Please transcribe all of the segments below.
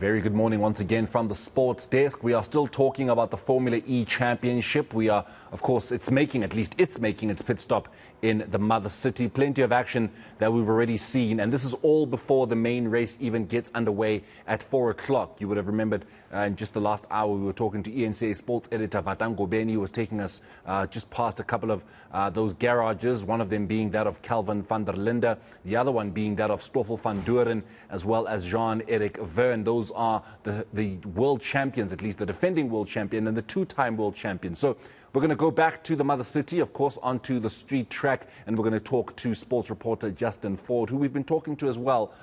Very good morning once again from the sports desk. We are still talking about the Formula E Championship. We are, of course, it's making its pit stop in the mother city. Plenty of action that we've already seen, and this is all before the main race even gets underway at 4 o'clock. You would have remembered in just the last hour we were talking to eNCA sports editor Vatango Beni, who was taking us just past a couple of those garages, one of them being that of Calvin van der Linde, the other one being that of Stoffel van Doren, as well as Jean-Eric Verne. Those are the world champions, at least the defending world champion and the two-time world champion. So we're going to go back to the mother city, of course, onto the street track, and we're going to talk to sports reporter Justin Ford, who we've been talking to as well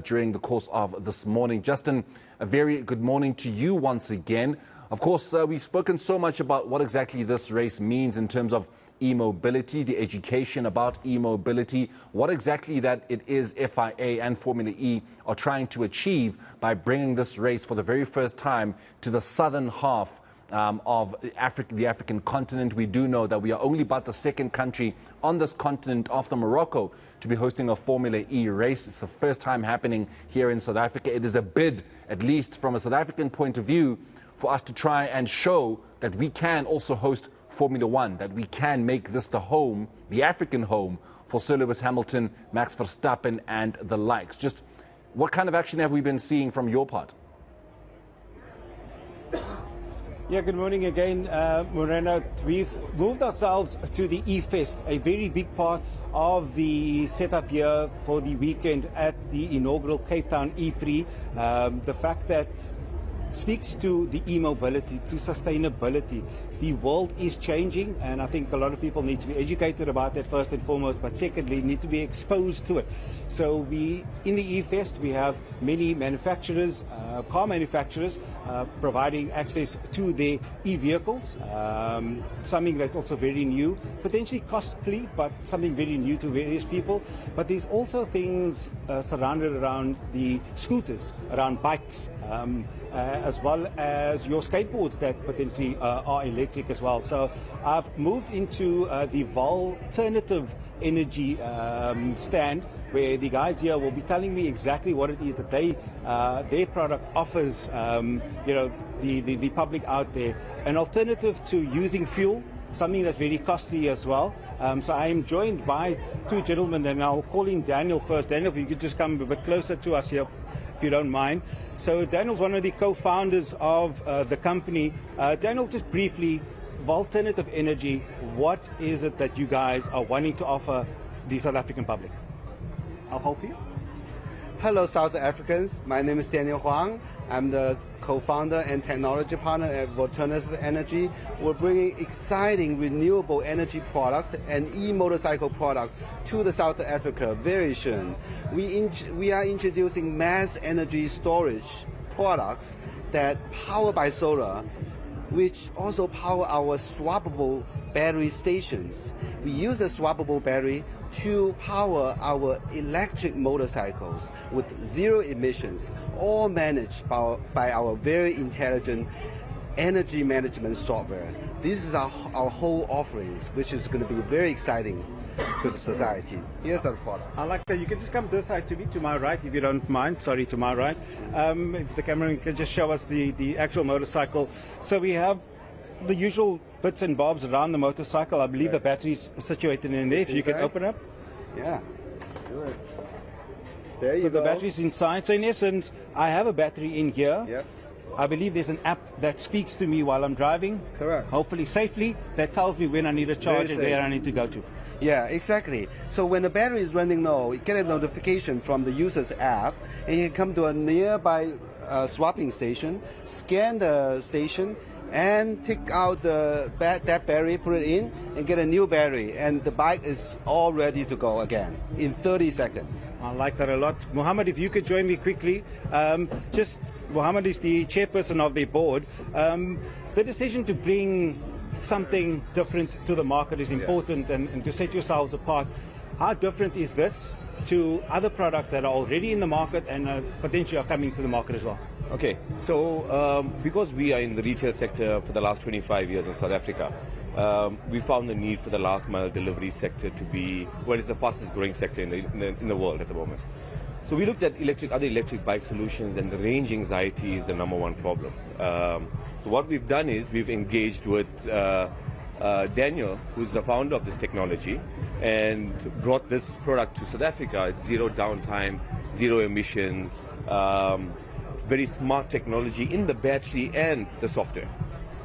during the course of this morning. Justin, a very good morning to you once again. Of course, we've spoken so much about what exactly this race means in terms of e-mobility, the education about e-mobility, what exactly that it is FIA and Formula E are trying to achieve by bringing this race for the very first time to the southern half of the African continent. We do know that we are only about the second country on this continent after Morocco to be hosting a Formula E race. It's the first time happening here in South Africa. It is a bid, at least from a South African point of view, for us to try and show that we can also host Formula One, that we can make this the home, the African home, for Sir Lewis Hamilton, Max Verstappen and the likes. Just what kind of action have we been seeing from your part? Yeah, good morning again, Moreno. We've moved ourselves to the E-Fest, a very big part of the setup here for the weekend at the inaugural Cape Town E-Prix. The fact that speaks to the e-mobility, to sustainability. The world is changing, and I think a lot of people need to be educated about that first and foremost, but secondly, need to be exposed to it. So in the E-Fest, we have many manufacturers, car manufacturers, providing access to their e-vehicles, something that's also very new, potentially costly, but something very new to various people. But there's also things surrounded around the scooters, around bikes, as well as your skateboards that potentially are electric as well. So I've moved into the alternative energy stand, where the guys here will be telling me exactly what it is that their product offers, the public out there. An alternative to using fuel, something that's very costly as well. So I am joined by two gentlemen, and I'll call in Daniel first. Daniel, if you could just come a bit closer to us here, if you don't mind. So Daniel's one of the co-founders of the company. Daniel, just briefly, Alternative Energy, what is it that you guys are wanting to offer the South African public? I'll hold for you. Hello, South Africans. My name is Daniel Huang. I'm the co-founder and technology partner at Alternative Energy. We're bringing exciting renewable energy products and e-motorcycle products to the South Africa very soon. We are introducing mass energy storage products that power by solar, which also power our swappable battery stations. We use a swappable battery to power our electric motorcycles with zero emissions, all managed by our very intelligent energy management software. This is our whole offerings, which is going to be very exciting to the society. Here's the product. I like that. You can just come this side to me, to my right, if you don't mind. Sorry, to my right. If the cameraman can just show us the actual motorcycle. So we have the usual bits and bobs around the motorcycle. I believe the battery's situated in there. If you can open up. Yeah. Do it. There you go. So the battery's inside. So in essence, I have a battery in here. Yep. I believe there's an app that speaks to me while I'm driving. Correct. Hopefully safely. That tells me when I need a charge and where I need to go to. Yeah, exactly. So when the battery is running low, you get a notification from the user's app, and you can come to a nearby swapping station, scan the station, and take out that battery, put it in, and get a new battery. And the bike is all ready to go again in 30 seconds. I like that a lot. Mohammed, if you could join me quickly. Mohammed is the chairperson of the board. The decision to bring something different to the market is important, and to set yourselves apart. How different is this to other products that are already in the market and potentially are coming to the market as well? Okay, so because we are in the retail sector for the last 25 years in South Africa, we found the need for the last mile delivery sector to be what is the fastest growing sector in the world at the moment. So we looked at other electric bike solutions, and the range anxiety is the #1 problem. So what we've done is we've engaged with Daniel, who's the founder of this technology, and brought this product to South Africa. It's zero downtime, zero emissions, very smart technology in the battery and the software.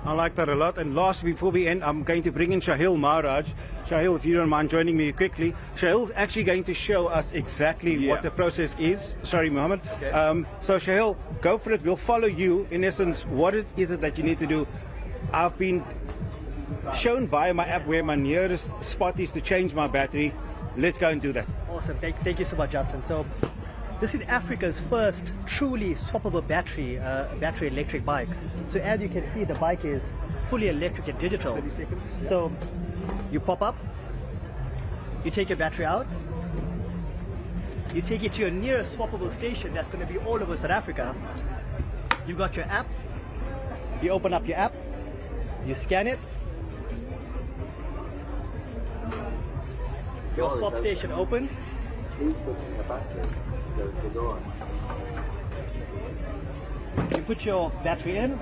I like that a lot. And last, before we end, I'm going to bring in Shahil Maharaj. Shahil, if you don't mind joining me quickly. Shahil's actually going to show us exactly what the process is. Sorry, Mohammed. Okay. So Shahil, go for it. We'll follow you. In essence, what is it that you need to do? I've been shown via my app where my nearest spot is to change my battery. Let's go and do that. Awesome. Thank you so much, Justin. So this is Africa's first truly swappable battery electric bike. So as you can see, the bike is fully electric and digital. So you pop up, you take your battery out, you take it to your nearest swappable station that's going to be all over South Africa. You got your app, you open up your app, you scan it, your swap station opens. Please put in the battery. The door. You put your battery in.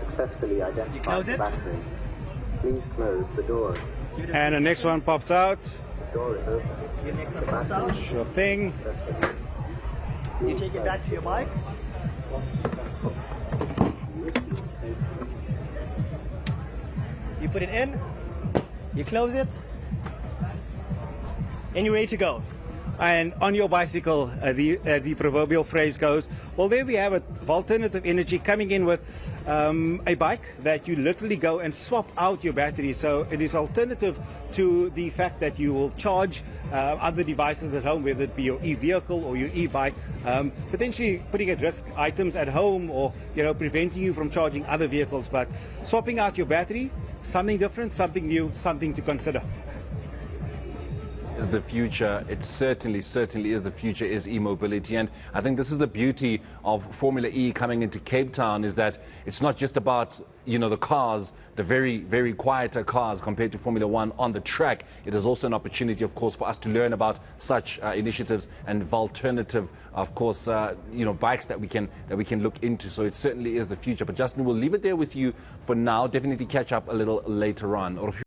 Successfully identified You close the it. battery. Please close the door. And the next one pops out. The door is open. Your next one comes out. Sure thing. You take it back to your bike. You put it in, you close it, and you're ready to go. And on your bicycle, the proverbial phrase goes, well, there we have it. Alternative Energy coming in with a bike that you literally go and swap out your battery. So it is alternative to the fact that you will charge other devices at home, whether it be your e-vehicle or your e-bike, potentially putting at risk items at home, or preventing you from charging other vehicles. But swapping out your battery, something different, something new, something to consider. Is the future. It certainly is the future, is e-mobility. And I think this is the beauty of Formula E coming into Cape Town, is that it's not just about the cars, the very quieter cars compared to Formula One on the track. It is also an opportunity, of course, for us to learn about such initiatives and alternative, of course, bikes that we can look into. So it certainly is the future. But Justin, we'll leave it there with you for now. Definitely catch up a little later on.